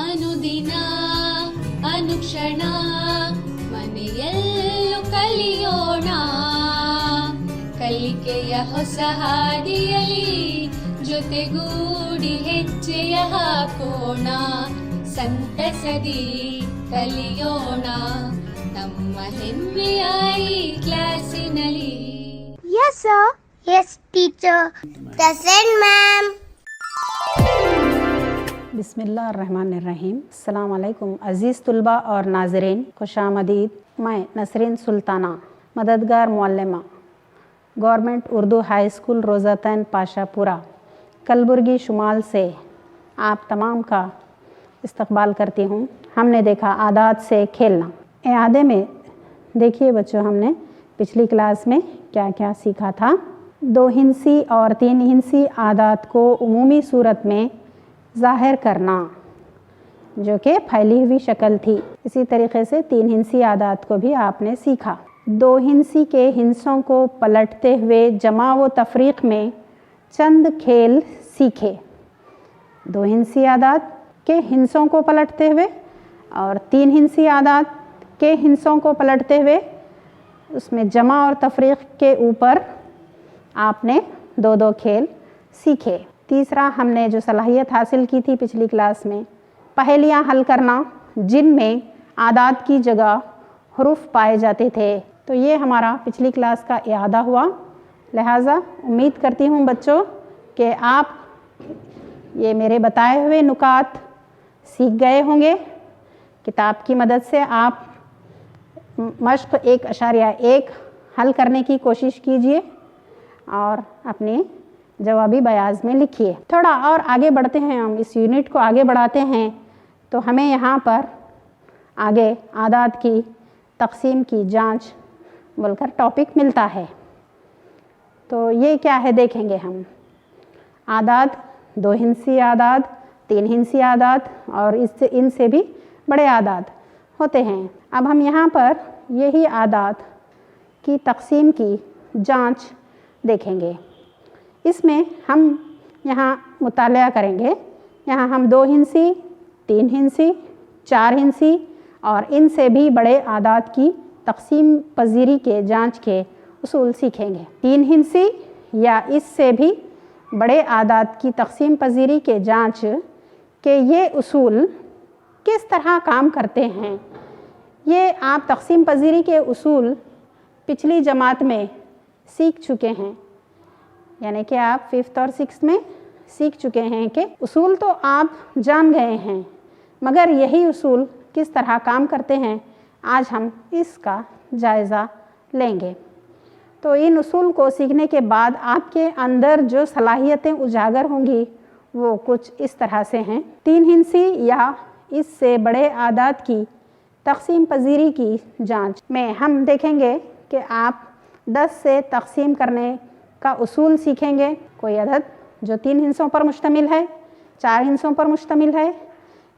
ಅನುದಿನ ಅನುಕ್ಷಣ ಮನೆಯಲ್ಲೂ ಕಲಿಯೋಣ, ಕಲಿಕೆಯ ಹೊಸ ಹಾದಿಯಲಿ ಜೊತೆಗೂಡಿ ಹೆಜ್ಜೆಯ ಹಾಕೋಣ, ಸಂತಸದಿ ಕಲಿಯೋಣ ನಮ್ಮ ಹೆಮ್ಮೆಯ ಈ ಕ್ಲಾಸಿನಲ್ಲಿ. Yes sir. Yes teacher. Present ma'am. बिस्मिल्लाहिर्रहमानिर्रहीम। अस्सलाम वालेकुम अज़ीज़ तुलबा और नाज़रीन, खुशामदीद। मैं नसरीन सुल्ताना, मददगार मुअल्लिमा, government Urdu high school Rozatain Pashapura, Kalaburagi शुमाल से आप तमाम का इस्तकबाल करती हूँ। हमने देखा आदात से खेलना। इआदे में देखिए बच्चों, हमने पिछली क्लास में क्या क्या सीखा था। 2 हिंसी और 3 हिंसी आदात को उमूमी सूरत में ज़ाहिर करना, जो कि फैली हुई शक्ल थी। इसी तरीके से 3 हिंसी आदात को भी आपने सीखा। 2 हिंसी के हिंसों को पलटते हुए जमा व तफरीक में चंद खेल सीखे। 2 हिंसी आदात के हिंसों को पलटते हुए और 3 हिंसी आदात के हिंसों को पलटते हुए उसमें जमा और तफरीक के ऊपर आपने 2-2 खेल सीखे। तीसरा, हमने जो सलाहियत हासिल की थी पिछली क्लास में, पहेलियाँ हल करना जिनमें आदात की जगह हरूफ पाए जाते थे। तो ये हमारा पिछली क्लास का इआदा हुआ। लिहाजा उम्मीद करती हूँ बच्चों कि आप ये मेरे बताए हुए नुकात सीख गए होंगे। किताब की मदद से आप मश्क 1.1 हल करने की कोशिश कीजिए और अपने जवाबी बयाज में लिखिए। थोड़ा और आगे बढ़ते हैं, हम इस यूनिट को आगे बढ़ाते हैं। तो हमें यहाँ पर आगे आदात की तकसीम की जांच बोलकर टॉपिक मिलता है। तो ये क्या है देखेंगे हम। आदात 2 हिंसी आदात, 3 हिंसी आदात और इनसे भी बड़े आदात होते हैं। अब हम यहाँ पर यही आदात की तकसीम की जांच देखेंगे। इसमें हम यहाँ मुताला करेंगे। यहाँ हम 2 हिंसी, 3 हिंसी, 4 हिंसी और इनसे भी बड़े आदात की तकसीम पजीरी के जांच के उसूल सीखेंगे। 3 हिंसी या इससे भी बड़े आदात की तकसीम पजीरी के जांच के ये उसूल किस तरह काम करते हैं, ये आप तकसीम पजीरी के उसूल पिछली जमात में सीख चुके हैं। यानी कि आप 5th और 6th में सीख चुके हैं कि उसूल तो आप जान गए हैं, मगर यही उसूल किस तरह काम करते हैं आज हम इसका जायज़ा लेंगे। तो इन उसूल को सीखने के बाद आपके अंदर जो सलाहियतें उजागर होंगी वो कुछ इस तरह से हैं। 3 हिंसी या इससे बड़े आदात की तकसीम पजीरी की जांच में हम देखेंगे कि आप 10 से तकसीम करने का उसूल सीखेंगे। कोई अदद जो 3 हिंसों पर मुश्तमिल है, 4 हिंसों पर मुश्तमिल है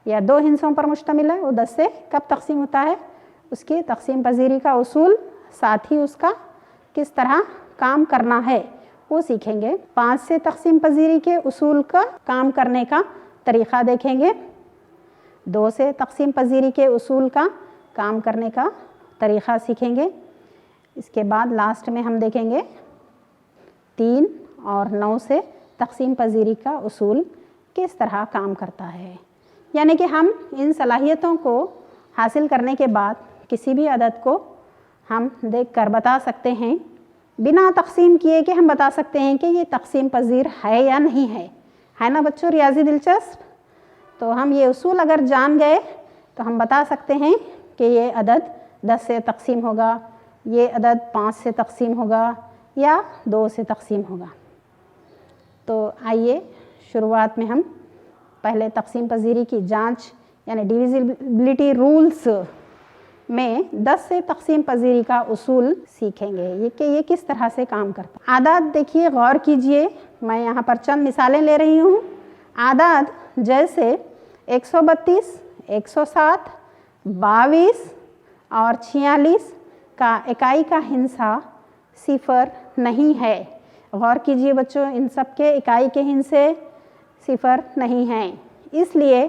या 2 हिंसों पर मुश्तमिल है, वो 10 से कब तकसीम होता है, उसकी तकसीम पजीरी का उसूल, साथ ही उसका किस तरह काम करना है वो सीखेंगे। 5 से तकसीम पजीरी के उसूल का काम करने का तरीक़ा देखेंगे। 2 से तकसीम पजीरी के उसूल का काम करने का तरीक़ा सीखेंगे। इसके बाद लास्ट में हम देखेंगे 3 और 9 से तकसीम पजीरी का उसूल किस तरह काम करता है। यानी कि हम इन सलाहियतों को हासिल करने के बाद किसी भी अदद को हम देखकर बता सकते हैं, बिना तकसीम किए कि हम बता सकते हैं कि ये तकसीम पजीर है या नहीं है ना बच्चों। रियाजी दिलचस्प। तो हम ये उसूल अगर जान गए तो हम बता सकते हैं कि ये अदद 10 से तकसीम होगा, ये अदद 5 से तकसीम होगा या 2 से तकसीम होगा। तो आइए शुरुआत में हम पहले तकसीम पजीरी की जांच यानी डिविजिबिलिटी रूल्स में 10 से तकसीम पजीरी का उसूल सीखेंगे, ये किस तरह से काम करता है। आदात देखिए, गौर कीजिए, मैं यहाँ पर चंद मिसालें ले रही हूँ। आदात जैसे 132, 107, 22 और 46 का इकाई का हिंसा 0 नहीं है। गौर कीजिए बच्चों, इन सब के इकाई के हिंसे 0 नहीं हैं। इसलिए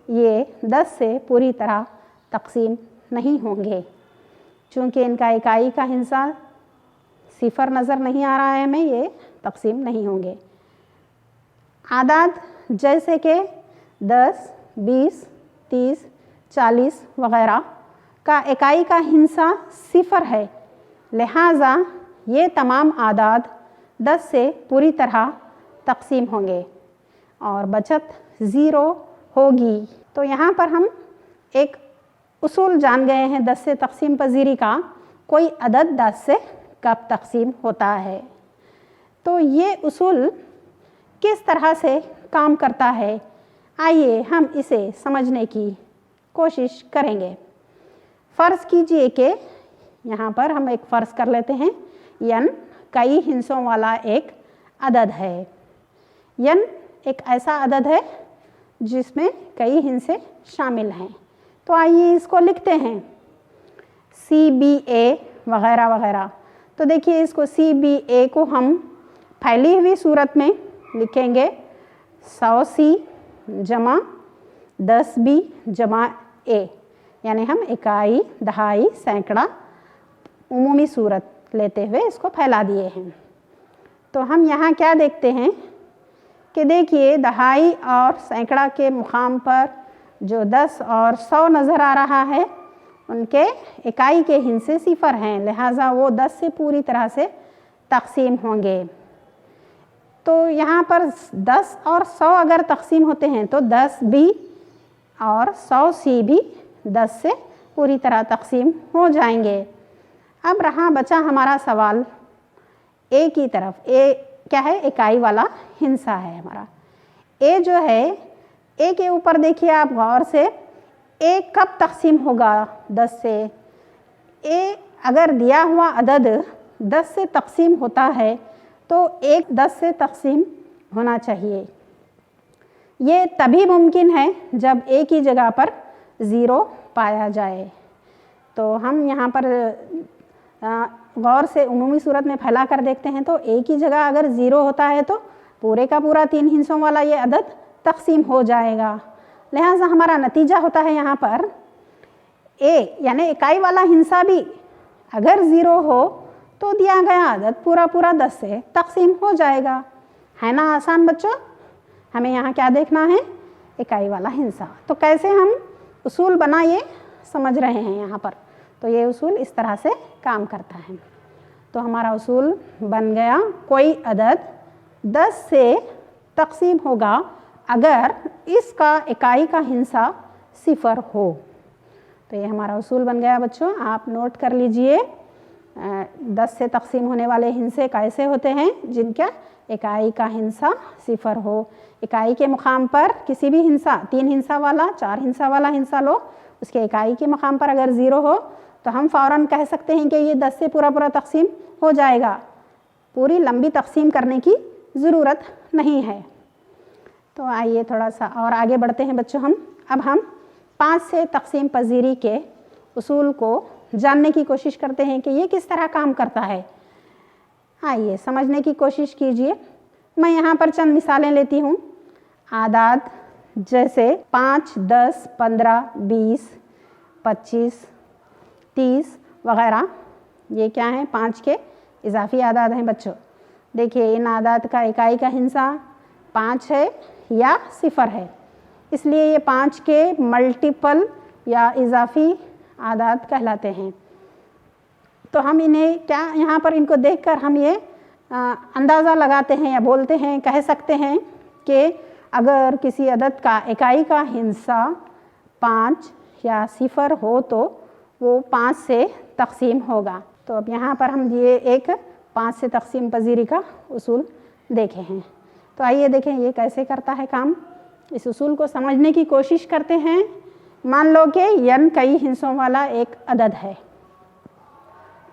یہ 10 سے پوری طرح تقسیم نہیں ہوں گے، چونکہ ان کا اکائی کا ہندسہ صفر نظر نہیں آ رہا ہے ہمیں، یہ تقسیم نہیں ہوں گے۔ اعداد جیسے کہ 10، 20، 30، 40 وغیرہ کا اکائی کا ہندسہ صفر ہے، لہٰذا یہ تمام اعداد 10 سے پوری طرح تقسیم ہوں گے اور بچت 0 ہوگی۔ تو یہاں پر ہم ایک اصول جان گئے ہیں 10 سے تقسیم پذیری کا، کوئی عدد 10 سے کب تقسیم ہوتا ہے۔ تو یہ اصول کس طرح سے کام کرتا ہے، آئیے ہم اسے سمجھنے کی کوشش کریں گے۔ فرض کیجئے کہ یہاں پر ہم ایک فرض کر لیتے ہیں n کئی ہندسوں والا ایک عدد ہے۔ n ایک ایسا عدد ہے جس میں کئی ہندسے شامل ہیں، تو آئیے اس کو لکھتے ہیں CBA وغیرہ وغیرہ۔ تو دیکھیے اس کو CBA کو ہم پھیلی ہوئی صورت میں لکھیں گے 100C جمع 10B جمع A، یعنی ہم اکائی، دہائی، سینکڑا عمومی صورت لیتے ہوئے اس کو پھیلا دیے ہیں۔ تو ہم یہاں کیا دیکھتے ہیں کہ دیکھیے دہائی اور سینکڑا کے مقام پر جو 10 اور 100 نظر آ رہا ہے ان کے اکائی کے ہندسے صفر ہیں، لہٰذا وہ 10 سے پوری طرح سے تقسیم ہوں گے۔ تو یہاں پر 10 اور 100 اگر تقسیم ہوتے ہیں تو 10B اور 100C بھی 10 سے پوری طرح تقسیم ہو جائیں گے۔ اب رہا بچا ہمارا سوال A کی طرف۔ A کیا ہے؟ اکائی والا ہندسہ ہے ہمارا۔ A جو ہے، A کے اوپر دیکھیے آپ غور سے، A کب تقسیم ہوگا 10 سے؟ A اگر دیا ہوا عدد 10 سے تقسیم ہوتا ہے تو ایک 10 سے تقسیم ہونا چاہیے۔ یہ تبھی ممکن ہے جب A کی جگہ پر 0 پایا جائے۔ تو ہم یہاں پر غور سے عمومی صورت میں پھیلا کر دیکھتے ہیں تو A کی جگہ اگر 0 ہوتا ہے تو پورے کا پورا 3 ہندسوں والا یہ عدد تقسیم ہو جائے گا، لہٰذا ہمارا نتیجہ ہوتا ہے یہاں پر A یعنی اکائی والا ہندسہ بھی اگر 0 ہو تو دیا گیا عدد پورا پورا 10 سے تقسیم ہو جائے گا۔ ہے نا آسان بچوں؟ ہمیں یہاں کیا دیکھنا ہے؟ اکائی والا ہندسہ۔ تو کیسے ہم اصول بنا یہ سمجھ رہے ہیں یہاں پر، تو یہ اصول اس طرح سے کام کرتا ہے۔ تو ہمارا اصول بن گیا کوئی عدد 10 سے تقسیم ہوگا اگر اس کا اکائی کا ہندسہ صفر ہو۔ تو یہ ہمارا اصول بن گیا بچوں، آپ نوٹ کر لیجئے 10 سے تقسیم ہونے والے ہندسے کیسے ہوتے ہیں؟ جن کا اکائی کا ہندسہ صفر ہو۔ اکائی کے مقام پر کسی بھی ہندسہ، 3 ہندسہ والا، 4 ہندسہ والا ہندسہ لو، اس کے اکائی کے مقام پر اگر 0 ہو تو ہم فوراً کہہ سکتے ہیں کہ یہ 10 سے پورا پورا تقسیم ہو جائے گا، پوری لمبی تقسیم کرنے کی ضرورت نہیں ہے۔ تو آئیے تھوڑا سا اور آگے بڑھتے ہیں بچوں۔ اب ہم 5 سے تقسیم پذیری کے اصول کو جاننے کی کوشش کرتے ہیں کہ یہ کس طرح کام کرتا ہے۔ آئیے سمجھنے کی کوشش کیجئے۔ میں یہاں پر چند مثالیں لیتی ہوں۔ اعداد جیسے 5، 10، 15، 20، 25، 30 وغیرہ، یہ کیا ہیں؟ 5 کے اضافی اعداد ہیں بچوں۔ دیکھیے ان اعداد کا اکائی کا ہندسہ 5 ہے یا صفر ہے، اس لیے یہ 5 کے ملٹیپل یا اضافی اعداد کہلاتے ہیں۔ تو ہم انہیں کیا یہاں پر ان کو دیکھ کر ہم یہ اندازہ لگاتے ہیں یا بولتے ہیں، کہہ سکتے ہیں کہ اگر کسی عدد کا اکائی کا ہندسہ 5 یا صفر ہو تو وہ 5 سے تقسیم ہوگا۔ تو اب یہاں پر ہم یہ ایک 5 سے تقسیم پذیری کا اصول دیکھے ہیں۔ تو آئیے دیکھیں یہ کیسے کرتا ہے کام۔ اس اصول کو سمجھنے کی کوشش کرتے ہیں۔ مان لو کہ n کئی ہندسوں والا ایک عدد ہے۔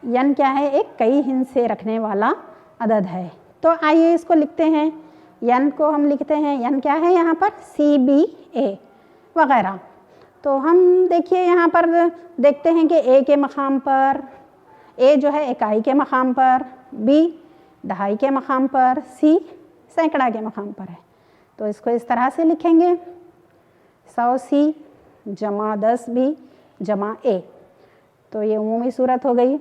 n کیا ہے؟ ایک کئی ہندسے رکھنے والا عدد ہے۔ تو آئیے اس کو لکھتے ہیں۔ n کو ہم لکھتے ہیں، n کیا ہے یہاں پر؟ CBA وغیرہ۔ تو ہم دیکھیے یہاں پر دیکھتے ہیں کہ A کے مقام پر، A جو ہے اکائی کے مقام پر، B دہائی کے مقام پر، C سینکڑا کے مقام پر ہے۔ تو اس کو اس طرح سے لکھیں گے 100C जमा 10B जमा A। तो ये उमूमी सूरत हो गई।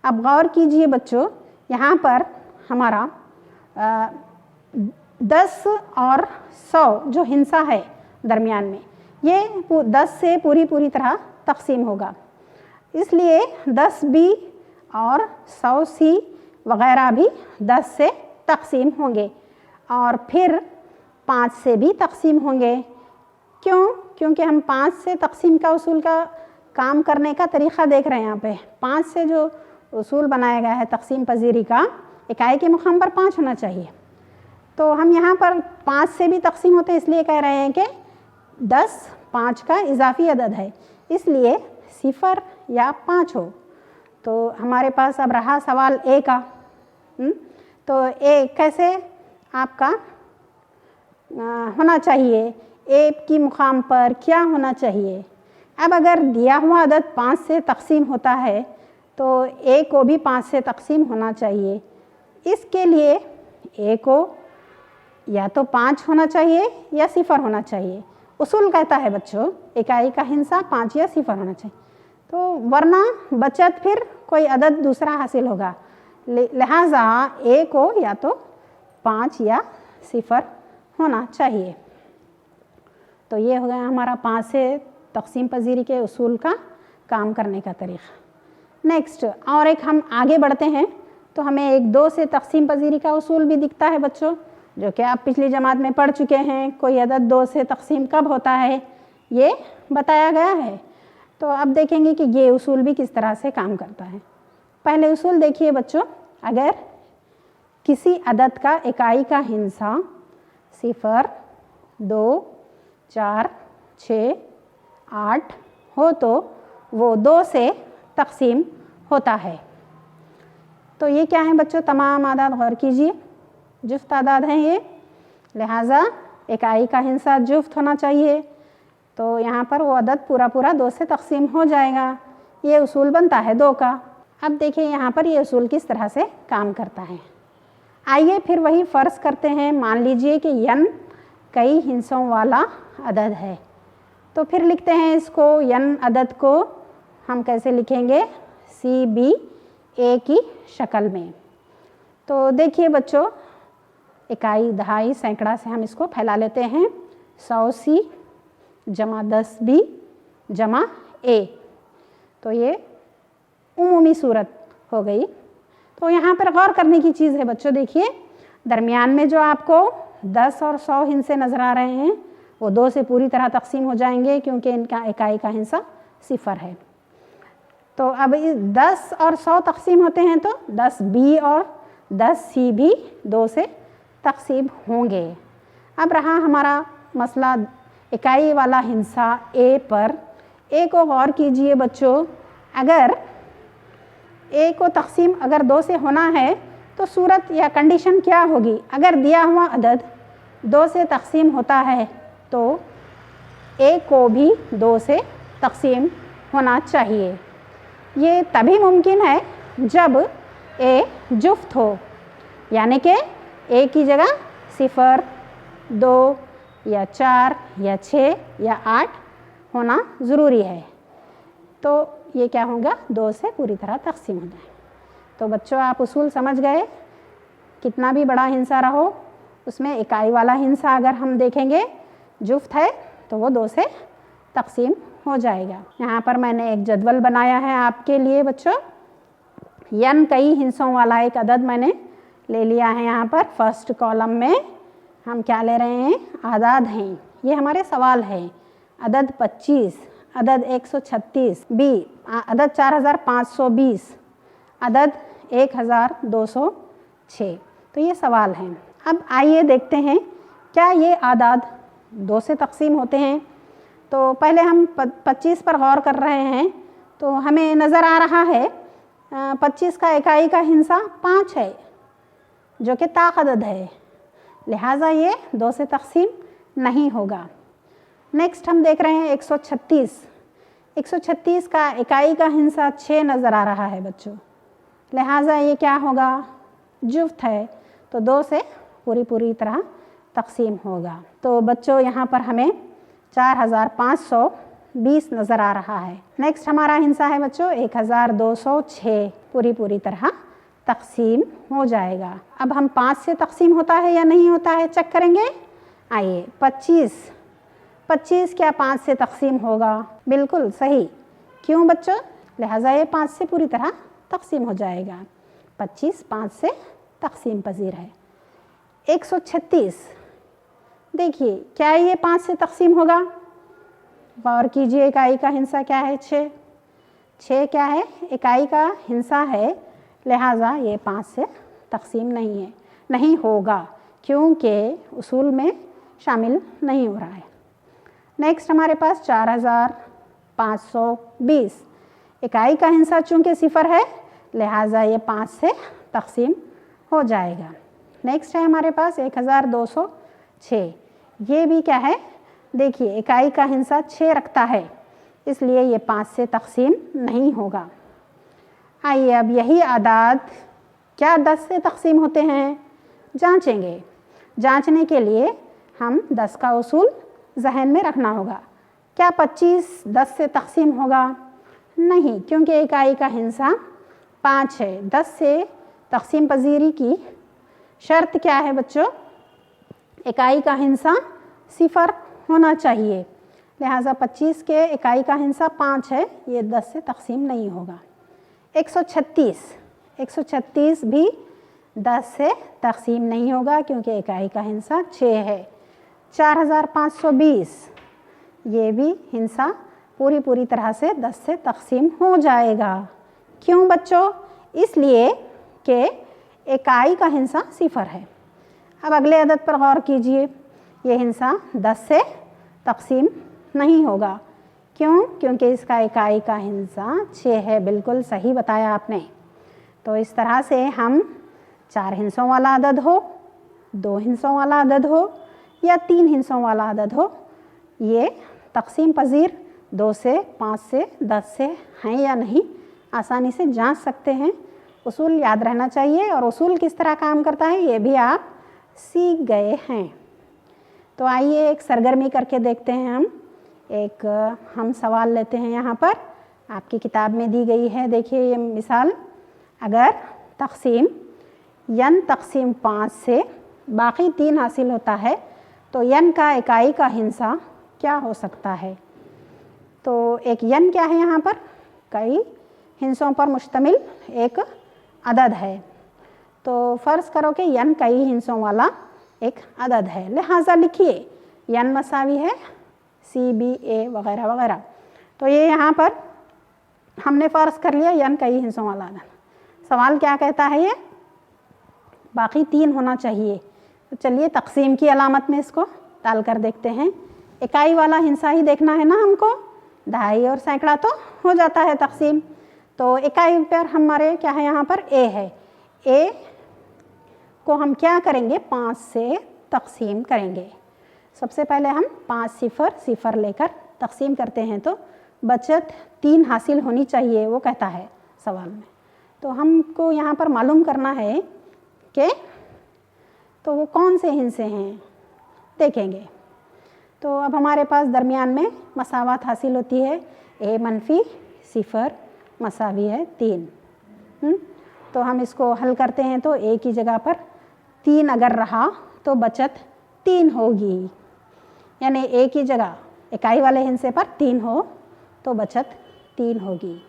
अब गौर कीजिए बच्चों, यहाँ पर हमारा 10 और 100 जो हिस्सा है दरमियान में, ये 10 से पूरी तरह तकसीम होगा, इसलिए 10B और 100C वग़ैरह भी 10 से तकसीम होंगे और फिर 5 से भी तकसीम होंगे। क्यों? क्योंकि हम 5 से तकसीम का उसूल का काम करने का तरीक़ा देख रहे हैं। यहाँ पे 5 से जो उसूल बनाया गया है तकसीम पजीरी का, इकाई के मुक़ाम पर 5 होना चाहिए। तो हम यहाँ पर 5 से भी तकसीम होते इसलिए कह रहे हैं कि 10 5 का इजाफ़ी अदद है, इसलिए 0 या 5 हो। तो हमारे पास अब रहा सवाल A का। तो A कैसे आपका होना चाहिए, A की मुक़ाम पर क्या होना चाहिए। अब अगर दिया हुआ अदद 5 से तकसीम होता है तो A को भी 5 से तकसीम होना चाहिए। इसके लिए A को या तो 5 होना चाहिए या 0 होना चाहिए। उसूल कहता है बच्चों इकाई का हिस्सा 5 या 0 होना चाहिए, तो वरना बचत फिर कोई अदद दूसरा हासिल होगा। लिहाजा A को या तो 5 या 0 होना चाहिए। तो ये हो गया हमारा 5 से तकसीम पजीरी के उसूल का काम करने का तरीक़ा। नेक्स्ट और एक हम आगे बढ़ते हैं तो हमें एक 2 से तकसीम पजीरी का उसूल भी दिखता है बच्चों, जो कि आप पिछली जमात में पढ़ चुके हैं। कोई अदद 2 से तकसीम कब होता है ये बताया गया है। तो अब देखेंगे कि ये उसूल भी किस तरह से काम करता है। पहले उसूल देखिए बच्चों, अगर किसी अदद का इकाई का हिस्सा 0 2 4 6 8 हो तो वो 2 से तकसीम होता है। तो ये क्या है बच्चों, तमाम आदाद गौर कीजिए, जुफ्त आदाद हैं ये, लिहाजा इकाई का हिस्सा जुफ्त होना चाहिए। तो यहाँ पर वो अदद पूरा 2 से तकसीम हो जाएगा। ये उसूल बनता है 2 का। अब देखिए यहाँ पर ये उसूल किस तरह से काम करता है। आइए फिर वही फ़र्ज़ करते हैं, मान लीजिए कि n कई हिस्सों वाला अदद है। तो फिर लिखते हैं इसको, n अदद को हम कैसे लिखेंगे, CB A की शक्ल में। तो देखिए बच्चों, इकाई दहाई सैकड़ा से हम इसको फैला लेते हैं, 100C जमा 10B जमा A। तो ये उमूमी सूरत हो गई। तो यहाँ पर गौर करने की चीज़ है बच्चों, देखिए दरमियान में जो आपको 10 और 100 हिस्से नज़र आ रहे हैं वो 2 से पूरी तरह तकसीम हो जाएंगे क्योंकि इनका इकाई का हिस्सा 0 है। तो अब 10 और 100 तकसीम होते हैं तो 10B और 10C भी 2 से तकसीम होंगे। अब रहा हमारा मसला इकाई वाला हिस्सा A पर। A को गौर कीजिए बच्चों, अगर A को तकसीम अगर 2 से होना है तो सूरत या कंडीशन क्या होगी, अगर दिया हुआ अदद 2 से तकसीम होता है तो A को भी 2 से तकसीम होना चाहिए। ये तभी मुमकिन है जब A जुफ्त हो, यानी कि A की जगह 0 2 या 4 या 6 या 8 होना ज़रूरी है। तो ये क्या होगा, 2 से पूरी तरह तकसीम हो जाए। तो बच्चों आप उसूल समझ गए, कितना भी बड़ा हिस्सा रहो उसमें इकाई वाला हिस्सा अगर हम देखेंगे जुफ्त है तो वो 2 से तकसीम हो जाएगा। यहाँ पर मैंने एक जदवल बनाया है आपके लिए बच्चों, n कई हिस्सों वाला एक अदद मैंने ले लिया है। यहाँ पर फर्स्ट कॉलम में हम क्या ले रहे हैं, आदाद हैं। ये हमारे सवाल है, अदद 25, अदद 136, B अदद 4520, अदद 1206। तो ये सवाल हैं। अब आइए देखते हैं क्या ये आदाद 2 से तकसीम होते हैं। तो पहले हम 25 पर गौर कर रहे हैं तो हमें नज़र आ रहा है 25 का इकाई का हिस्सा 5 है जो कि ताक अदद है, लिहाजा ये 2 से तकसीम नहीं होगा। नेक्स्ट हम देख रहे हैं 136 का इकाई का हिस्सा 6 नज़र आ रहा है बच्चों, लिहाजा ये क्या होगा, जुफ्त है तो 2 से पूरी तरह तकसीम होगा। तो बच्चों यहाँ पर हमें 4520 नज़र आ रहा है। नेक्स्ट हमारा हिस्सा है बच्चों 1206, पूरी तरह तकसीम हो जाएगा। अब हम 5 से तकसीम होता है या नहीं होता है चेक करेंगे। आइए 25 क्या 5 से तकसीम होगा? बिल्कुल सही। क्यों बच्चों? लिहाजा ये 5 से पूरी तरह तकसीम हो जाएगा। 25 5 से तकसीम पजीर है। 136 देखिए क्या ये 5 से तकसीम होगा? गौर कीजिए, इकाई का हिस्सा क्या है? 6 क्या है? इकाई का हिस्सा है, लिहाजा ये 5 से तकसीम नहीं होगा क्योंकि उसूल में शामिल नहीं हो रहा है। नेक्स्ट हमारे पास 4520, इकाई का हिस्सा चूँकि 0 है, लिहाजा ये 5 से तकसीम हो जाएगा। नेक्स्ट है हमारे पास 1206, ये भी क्या है? देखिए इकाई का हिस्सा 6 रखता है, इसलिए ये 5 से तकसीम नहीं होगा। आइए अब यही आदाद क्या 10 से तकसीम होते हैं जांचेंगे। जांचने के लिए हम 10 का उसूल जहन में रखना होगा। क्या 25 10 से तकसीम होगा? नहीं, क्योंकि इकाई का हिस्सा 5 है। 10 से तकसीम पजीरी की शर्त क्या है बच्चों? इकाई का हिस्सा 0 होना चाहिए, लिहाजा 25 के इकाई का हिस्सा 5 है, ये 10 से तकसीम नहीं होगा। 136 भी 10 से तकसीम नहीं होगा क्योंकि इकाई का हिस्सा 6 है। 4520, ये भी हिस्सा पूरी तरह से 10 से तकसीम हो जाएगा। क्यों बच्चों? इसलिए कि इकाई का हिस्सा 0 है। अब अगले अदद पर गौर कीजिए, ये हिस्सा 10 से तकसीम नहीं होगा। क्यों? क्योंकि इसका इकाई का हिस्सा 6 है। बिल्कुल सही बताया आपने। तो इस तरह से हम 4 हिस्सों वाला अदद हो, 2 हिस्सों वाला अदद हो या 3 हिस्सों वाला अदद हो, ये तकसीम पजीर 2 से 5 से 10 से हैं या नहीं आसानी से जांच सकते हैं। उसूल याद रहना चाहिए और उसूल किस तरह काम करता है ये भी आप सीख गए हैं। तो आइए एक सरगर्मी करके देखते हैं। हम सवाल लेते हैं, यहाँ पर आपकी किताब में दी गई है। देखिए ये मिसाल, अगर तकसीम n तकसीम 5 से बाकी 3 हासिल होता है तो n का इकाई का हिस्सा क्या हो सकता है? तो एक n क्या है? यहाँ पर कई हिस्सों पर मुश्तमिल एक अदद है। तो फ़र्ज़ करो कि n कई हिस्सों वाला एक अदद है, लिहाजा लिखिए n मसावी है C, B, A वगैरह वगैरह। तो ये यहाँ पर हमने फ़र्ज़ कर लिया n कई हिस्सों वाला अदद। सवाल क्या कहता है? ये बाकी 3 होना चाहिए। तो चलिए तकसीम की अलामत में इसको डाल कर देखते हैं। इकाई वाला हिस्सा ही देखना है ना हमको, दहाई और सैकड़ा तो हो जाता है तकसीम। तो इकाई पर हमारे क्या है? यहाँ पर A है। A को हम क्या करेंगे? 5 से तकसीम करेंगे। सबसे पहले हम 5 0 लेकर तकसीम करते हैं तो बचत 3 हासिल होनी चाहिए, वो कहता है सवाल में। तो हमको यहाँ पर मालूम करना है कि तो वो कौन से हिस्से हैं, देखेंगे। तो अब हमारे पास दरमियान में मसावत हासिल होती है। A -0 मसावी है 3। तो हम इसको हल करते हैं तो A की जगह पर 3 अगर रहा तो बचत 3 होगी, यानी A की जगह इकाई वाले हिस्से पर 3 हो तो बचत 3 होगी।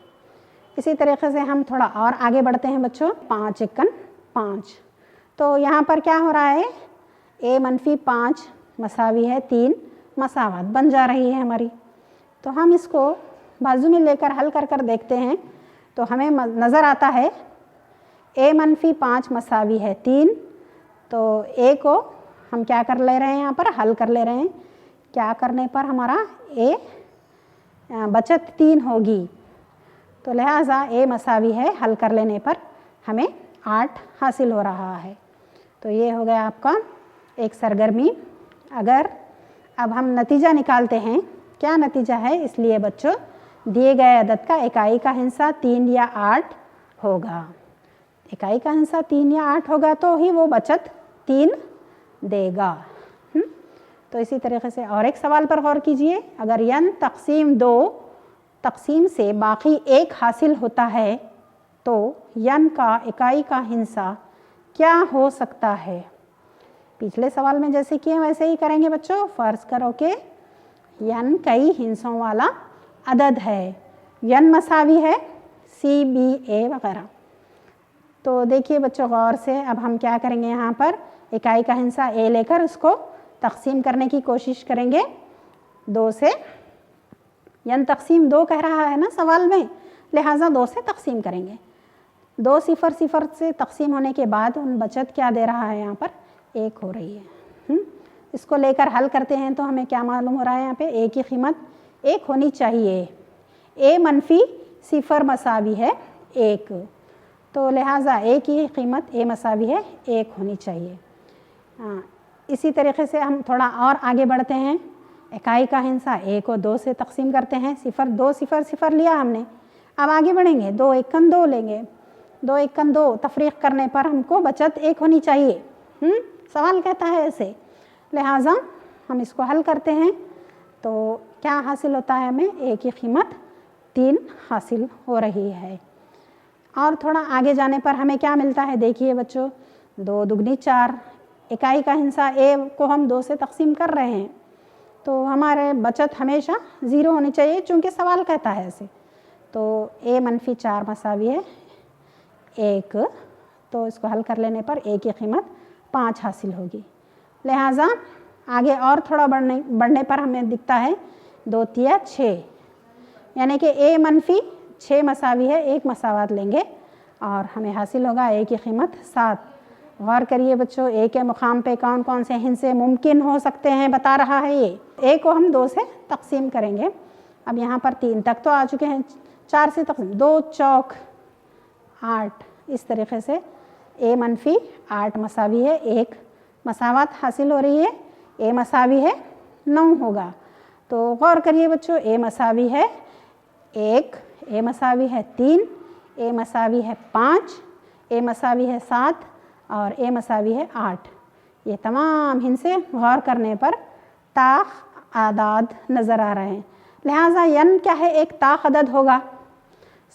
इसी तरीके से हम थोड़ा और आगे बढ़ते हैं बच्चों। 5 × 5, तो यहाँ पर क्या हो रहा है? A -5 मसावी है 3, मसावत बन जा रही है हमारी। तो हम इसको बाजू में लेकर हल कर देखते हैं तो हमें नज़र आता है A -5 मसावी है 3। तो A को हम क्या कर ले रहे हैं? यहाँ पर हल कर ले रहे हैं। क्या करने पर हमारा A बचत 3 होगी, तो लिहाजा A मसावी है, हल कर लेने पर हमें 8 हासिल हो रहा है। तो ये हो गया आपका एक सरगर्मी। अगर अब हम नतीजा निकालते हैं, क्या नतीजा है? इसलिए बच्चों दिए गए अदद का इकाई का हिस्सा 3 या 8 होगा। इकाई का हिस्सा 3 या 8 होगा तो ही वो बचत 3 देगा। تو اسی طریقے سے اور ایک سوال پر غور کیجئے، اگر n تقسیم 2 تقسیم سے باقی 1 حاصل ہوتا ہے تو n کا اکائی کا ہندسہ کیا ہو سکتا ہے؟ پچھلے سوال میں جیسے کیے ویسے ہی کریں گے بچوں. فرض کرو کہ n کئی ہندسوں والا عدد ہے، n مساوی ہے C B A وغیرہ. تو دیکھیے بچوں غور سے، اب ہم کیا کریں گے، یہاں پر اکائی کا ہندسہ A لے کر اس کو تقسیم کرنے کی کوشش کریں گے 2 سے. n تقسیم 2 کہہ رہا ہے نا سوال میں، لہٰذا 2 سے تقسیم کریں گے. 2 0 0 سے تقسیم ہونے کے بعد ان بچت کیا دے رہا ہے، یہاں پر 1 ہو رہی ہے. اس کو لے کر حل کرتے ہیں تو ہمیں کیا معلوم ہو رہا ہے، یہاں پہ A کی قیمت 1 ہونی چاہیے. A منفی 0 مساوی ہے 1، تو لہٰذا A کی قیمت A مساوی ہے 1 ہونی چاہیے. اسی طریقے سے ہم تھوڑا اور آگے بڑھتے ہیں. اکائی کا ہندسہ A کو 2 سے تقسیم کرتے ہیں. 2 0 0 لیا ہم نے. اب آگے بڑھیں گے، 2 1 2 لیں گے. 2 1 2 تفریق کرنے پر ہم کو بچت 1 ہونی چاہیے. سوال کہتا ہے ایسے، لہٰذا ہم اس کو حل کرتے ہیں تو کیا حاصل ہوتا ہے ہمیں، A کی قیمت 3 حاصل ہو رہی ہے. اور تھوڑا آگے جانے پر ہمیں کیا ملتا ہے، دیکھیے بچوں 2 دوگنی 4. اکائی کا ہندسہ A کو ہم 2 سے تقسیم کر رہے ہیں تو ہمارے بچت ہمیشہ 0 ہونی چاہیے چونکہ سوال کہتا ہے ایسے. تو A منفی 4 مساوی ہے 1، تو اس کو حل کر لینے پر A کی قیمت 5 حاصل ہوگی. لہٰذا آگے اور تھوڑا بڑھنے پر ہمیں دکھتا ہے 2 3 6، یعنی کہ A منفی 6 مساوی ہے 1 مساوات لیں گے اور ہمیں حاصل ہوگا A کی قیمت 7. غور کریے بچوں، A کے مقام پہ کون کون سے ہندسے ممکن ہو سکتے ہیں بتا رہا ہے یہ. A کو ہم 2 سے تقسیم کریں گے. اب یہاں پر 3 تک تو آ چکے ہیں، 4 سے تقسیم 2 چوک 8. اس طریقے سے A منفی 8 مساوی ہے 1، مساوات حاصل ہو رہی ہے. A مساوی ہے 9 ہوگا. تو غور کریے بچوں، A مساوی ہے 1، A مساوی ہے 3، A مساوی ہے 5، A مساوی ہے 7 اور A مساوی ہے 8. یہ تمام ہندسے غور کرنے پر طاق اعداد نظر آ رہے ہیں. لہٰذا n کیا ہے، ایک طاق عدد ہوگا.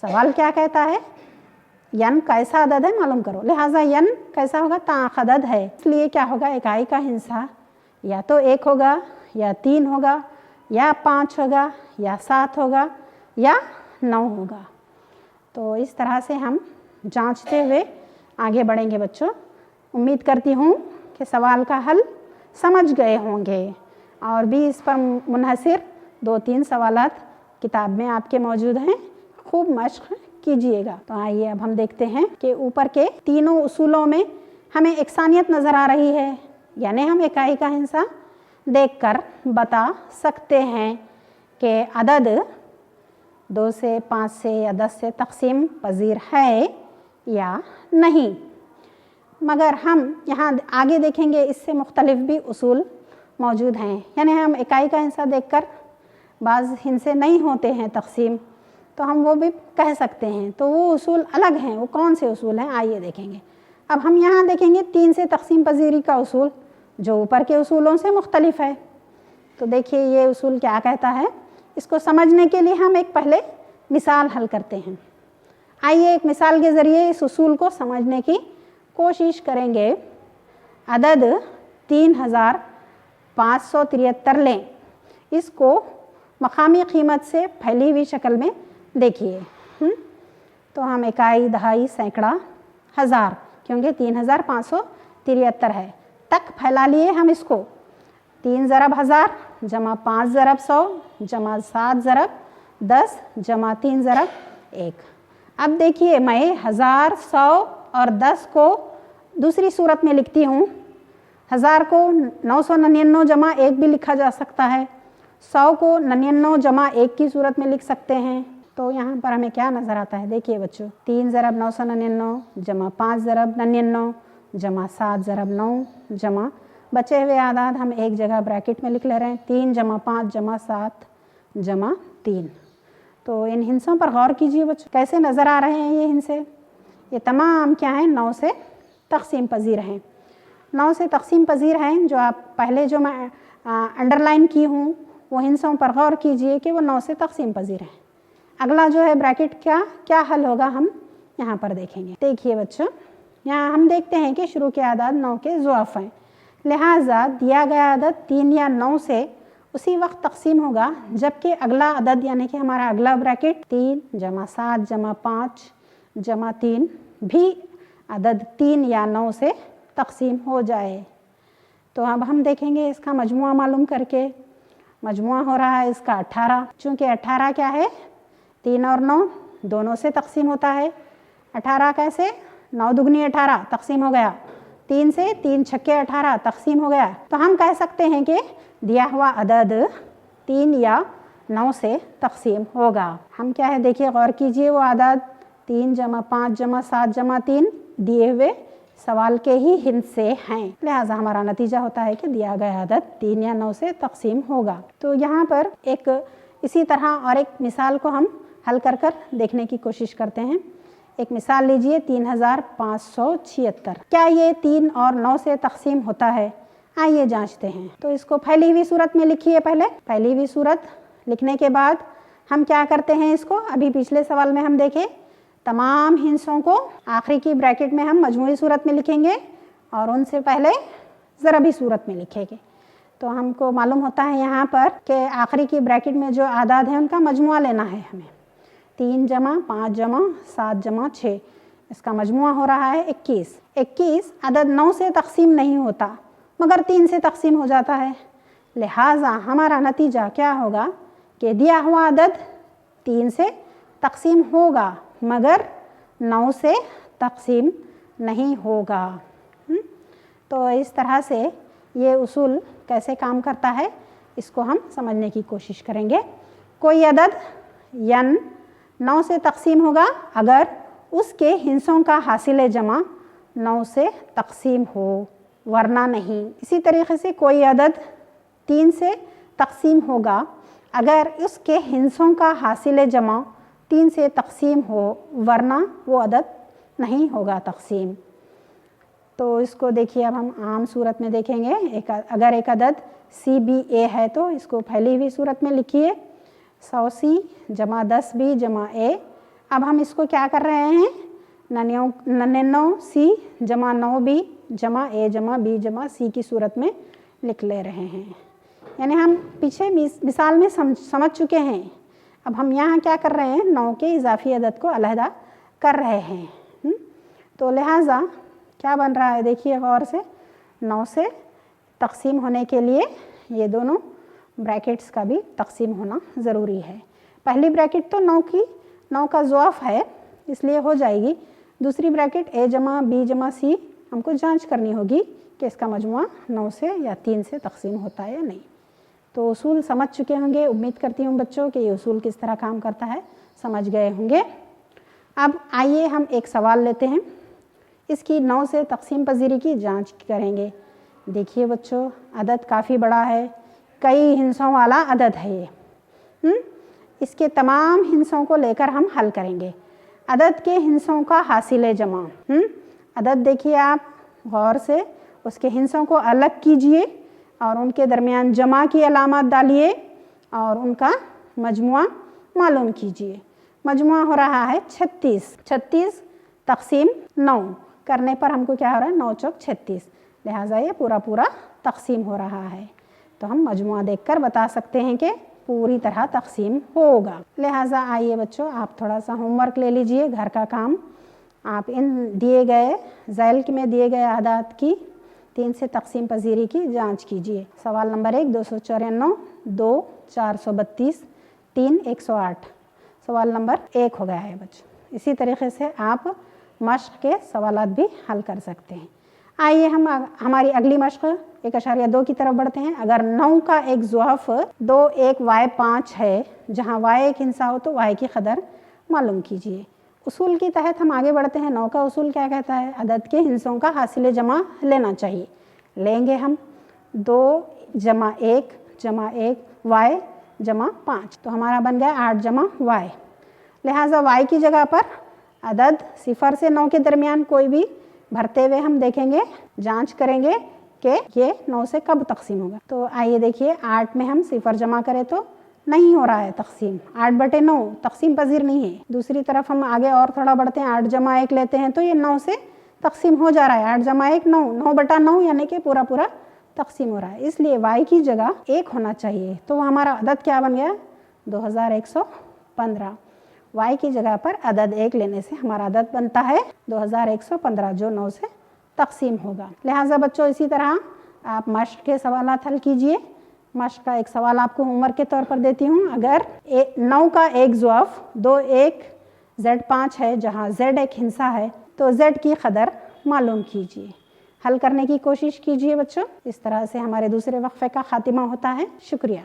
سوال کیا کہتا ہے، n کیسا عدد ہے معلوم کرو. لہٰذا n کیسا ہوگا، طاق عدد ہے. اس لیے کیا ہوگا، اکائی کا ہندسہ یا تو 1 ہوگا یا 3 ہوگا یا 5 ہوگا یا 7 ہوگا یا 9 ہوگا. تو اس طرح سے ہم جانچتے ہوئے آگے بڑھیں گے بچوں. امید کرتی ہوں کہ سوال کا حل سمجھ گئے ہوں گے اور بھی اس پر منحصر 2-3 سوالات کتاب میں آپ کے موجود ہیں، خوب مشق کیجئے گا. تو آئیے اب ہم دیکھتے ہیں کہ اوپر کے تینوں اصولوں میں ہمیں یکسانیت نظر آ رہی ہے، یعنی ہم اکائی کا ہندسہ دیکھ کر بتا سکتے ہیں کہ عدد 2 سے 5 سے یا 10 سے تقسیم پذیر ہے یا نہیں. مگر ہم یہاں آگے دیکھیں گے اس سے مختلف بھی اصول موجود ہیں. یعنی ہم اکائی کا ہندسہ دیکھ کر بعض ہندسے نہیں ہوتے ہیں تقسیم، تو ہم وہ بھی کہہ سکتے ہیں. تو وہ اصول الگ ہیں. وہ کون سے اصول ہیں آئیے دیکھیں گے. اب ہم یہاں دیکھیں گے 3 سے تقسیم پذیری کا اصول جو اوپر کے اصولوں سے مختلف ہے. تو دیکھیے یہ اصول کیا کہتا ہے. اس کو سمجھنے کے لیے ہم ایک پہلے مثال حل کرتے ہیں. آئیے ایک مثال کے ذریعے اس اصول کو سمجھنے کی کوشش کریں گے. عدد 3573 لیں. اس کو مقامی قیمت سے پھیلی ہوئی شکل میں دیکھیے. تو ہم اکائی، دہائی، سینکڑا، ہزار، کیونکہ 3573 ہے تک پھیلا لیے ہم اس کو. 3 ضرب 1000 جمع 5 ضرب 100 جمع 7 ضرب 10 جمع 3 ضرب 1. اب دیکھیے میں 1000، 100 اور 10 کو دوسری صورت میں لکھتی ہوں. 1000 کو 999 جمع 1 بھی لکھا جا سکتا ہے. 100 کو 99 جمع 1 کی صورت میں لکھ سکتے ہیں. تو یہاں پر ہمیں کیا نظر آتا ہے، دیکھیے بچوں 3 ضرب 999 جمع 5 ضرب 99 جمع 7 ضرب 9 جمع بچے ہوئے اعداد ہم ایک جگہ بریکٹ میں لکھ لے رہے ہیں 3 جمع 5 جمع 7 جمع 3. تو ان ہندسوں پر غور کیجئے بچوں، کیسے نظر آ رہے ہیں یہ ہندسے. یہ تمام کیا ہیں، 9 سے تقسیم پذیر ہیں. 9 سے تقسیم پذیر ہیں. جو آپ پہلے جو میں अंडरलाइन की हूँ वो हिस्सों पर गौर कीजिए कि वो 9 से तकसीम पजीर हैं। अगला जो है ब्रैकेट का क्या हल होगा हम यहाँ पर देखेंगे। देखिए बच्चों, यहाँ हम देखते हैं कि शुरू के आदाद 9 के ज़ुआफ़ हैं, लिहाजा दिया गया अदद 3 या 9 से उसी वक्त तकसीम होगा जबकि अगला अदद यानी कि हमारा अगला ब्रैकेट 3 जमा 7 जमा 5 जमा 3 भी अदद 3 या 9 से तकसीम हो जाए। तो अब हम देखेंगे इसका मजमुआ मालूम करके। मजमुआ हो रहा है इसका 18, चूँकि 18 क्या है 3 और 9 दोनों से तकसीम होता है। 18 कैसे, 9 दुगनी 18 तकसीम हो गया, 3 से 3 छक्के 18 तकसीम हो गया। तो हम कह सकते हैं कि दिया हुआ अदद 3 या 9 से तकसीम होगा। हम क्या है देखिए, गौर कीजिए, वो अदद 3 जमा 5 जमा 7 जमा 3 दिए हुए सवाल के ही हिंस से हैं, लिहाजा हमारा नतीजा होता है कि दिया गया अदद 3 या 9 से तकसीम होगा। तो यहाँ पर एक इसी तरह और एक मिसाल को हम हल कर कर देखने की कोशिश करते हैं। एक मिसाल लीजिए 3576। क्या ये 3 और 9 से तकसीम होता है? आइए जांचते हैं। तो इसको फैली हुई सूरत में लिखिए। पहले फैली हुई सूरत लिखने के बाद हम क्या करते हैं, इसको अभी पिछले सवाल में हम देखें तमाम हिस्सों को आखिरी की ब्रैकेट में हम मजमूई सूरत में लिखेंगे और उनसे पहले ज़रबी सूरत में लिखेंगे। तो हमको मालूम होता है यहाँ पर कि आखिरी की ब्रैकेट में जो आदाद है उनका मजमुआ लेना है हमें। 3 जमा 5 जमा 7 जमा 6, इसका मजमुआ हो रहा है 21। 21 अदद 9 से तकसीम नहीं होता मगर 3 से तकसीम हो जाता है, लिहाजा हमारा नतीजा क्या होगा कि दिया हुआ अदद 3 से तकसीम होगा मगर 9 से तकसीम नहीं होगा। तो इस तरह से ये उसूल कैसे काम करता है इसको हम समझने की कोशिश करेंगे। कोई अदद यन 9 से तकसीम होगा अगर उसके हिस्सों का हासिल जमा 9 से तकसीम हो, वरना नहीं। इसी तरीके से कोई अदद 3 से तकसीम होगा अगर उसके हिस्सों का हासिल जमा 3 से तकसीम हो, वरना वो अदद नहीं होगा तकसीम। तो इसको देखिए अब हम आम सूरत में देखेंगे। अगर एक अदद CBA है तो इसको फैली हुई सूरत में लिखिए 100C जमा 10B जमा A। अब हम इसको क्या कर रहे हैं, 99C जमा 9B जमा A जमा B जमा C की सूरत में लिख ले रहे हैं। यानी हम पीछे मिसाल में समझ चुके हैं। अब हम यहाँ क्या कर रहे हैं, 9 के इजाफी अदद को अलहदा कर रहे हैं। तो लिहाजा क्या बन रहा है देखिए गौर से, 9 से तकसीम होने के लिए ये दोनों ब्रैकेट्स का भी तकसीम होना ज़रूरी है। पहली ब्रैकेट तो 9 का ज़ुआफ़ है इसलिए हो जाएगी। दूसरी ब्रैकेट A जमा B जमा C हमको जांच करनी होगी कि इसका मजमुआ 9 से या 3 से तकसीम होता है या नहीं। तो उसूल समझ चुके होंगे, उम्मीद करती हूँ बच्चों कि ये उसूल किस तरह काम करता है समझ गए होंगे। अब आइए हम एक सवाल लेते हैं, इसकी 9 से तकसीम पजीरी की जांच करेंगे। देखिए बच्चों, अदद काफ़ी बड़ा है, कई हिस्सों वाला अदद है ये। इसके तमाम हिस्सों को लेकर हम हल करेंगे। अदद के हिस्सों का हासिल जमा, अदद देखिए आप गौर से, उसके हिस्सों को अलग कीजिए और उनके दरमियान जमा की अलामत डालिए और उनका मजमुआ मालूम कीजिए। मजमुआ हो रहा है 36। 36 तकसीम 9 करने पर हमको क्या हो रहा है, 9 चौक 36, लिहाजा ये पूरा तकसीम हो रहा है। तो हम मजमुआ देखकर बता सकते हैं कि पूरी तरह तकसीम होगा। लिहाजा आइए बच्चों, आप थोड़ा सा होमवर्क ले लीजिए, घर का काम। आप इन दिए गए ज़ैल में दिए गए आदात की 3 से तकसीम पजीरी की जांच कीजिए। सवाल नंबर 1 294, 2 432, 3 108। सवाल नंबर 1 हो गया है बच्चों। इसी तरीके से आप मश्क के सवालात भी हल कर सकते हैं। आइए हम हमारी अगली मश्क 1.2 की तरफ बढ़ते हैं। अगर 9 का एक ज़ुआफ़ 2 1 y 5 है, जहाँ y एक हिस्सा हो तो y की कदर मालूम कीजिए। उसूल के तहत हम आगे बढ़ते हैं। 9 का उसूल क्या कहता है, अदद के हिस्सों का हासिल जमा लेना चाहिए। लेंगे हम 2 जमा 1 जमा 1 y जमा 5, तो हमारा बन गया 8 जमा y। लिहाजा y की जगह पर अदद 0 से 9 के दरमियान कोई भी भरते हुए हम देखेंगे, जांच करेंगे کہ یہ 9 سے کب تقسیم ہوگا. تو آئیے دیکھیے 8 میں ہم صفر جمع کریں تو نہیں ہو رہا ہے تقسیم. 8/9 تقسیم پذیر نہیں ہے. دوسری طرف ہم آگے اور تھوڑا بڑھتے ہیں, 8 جمع 1 لیتے ہیں تو یہ 9 سے تقسیم ہو جا رہا ہے. 8 جمع 1 9, 9/9 یعنی کہ پورا تقسیم ہو رہا ہے. اس لیے y کی جگہ 1 ہونا چاہیے. تو ہمارا عدد کیا بن گیا؟ 2115. y کی جگہ پر عدد 1 لینے سے ہمارا عدد بنتا ہے 2115 جو 9 سے تقسیم ہوگا. لہٰذا بچوں اسی طرح آپ مشق کے سوالات حل کیجئے. مشق کا ایک سوال آپ کو ہوم ورک کے طور پر دیتی ہوں. اگر 9 کا ایک ضعف 2 1 Z5 ہے جہاں Z ایک ہندسہ ہے تو Z کی قدر معلوم کیجئے. حل کرنے کی کوشش کیجئے بچوں. اس طرح سے ہمارے دوسرے وقفے کا خاتمہ ہوتا ہے. شکریہ.